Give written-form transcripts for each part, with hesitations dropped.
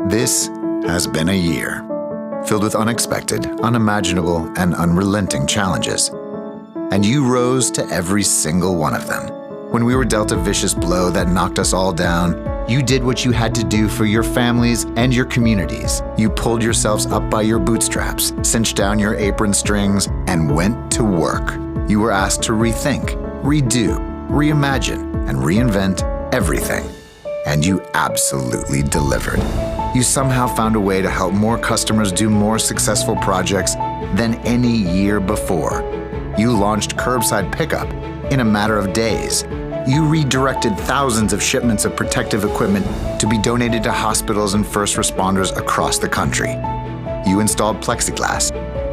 This has been a year filled with unexpected, unimaginable, and unrelenting challenges. And you rose to every single one of them. When we were dealt a vicious blow that knocked us all down, you did what you had to do for your families and your communities. You pulled yourselves up by your bootstraps, cinched down your apron strings, and went to work. You were asked to rethink, redo, reimagine, and reinvent everything. And you absolutely delivered. You somehow found a way to help more customers do more successful projects than any year before. You launched curbside pickup in a matter of days. You redirected thousands of shipments of protective equipment to be donated to hospitals and first responders across the country. You installed plexiglass,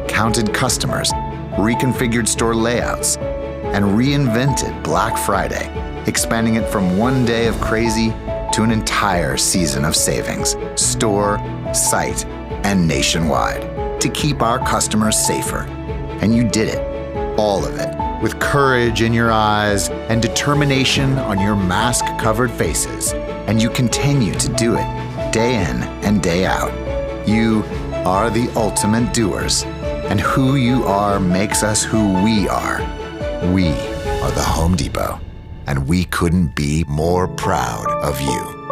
counted customers, reconfigured store layouts, and reinvented Black Friday, expanding it from one day of crazy to an entire season of savings, store, site, and nationwide, to keep our customers safer. And you did it, all of it, with courage in your eyes and determination on your mask-covered faces. And you continue to do it day in and day out. You are the ultimate doers, and who you are makes us who we are. We are the Home Depot, and we couldn't be more proud of you.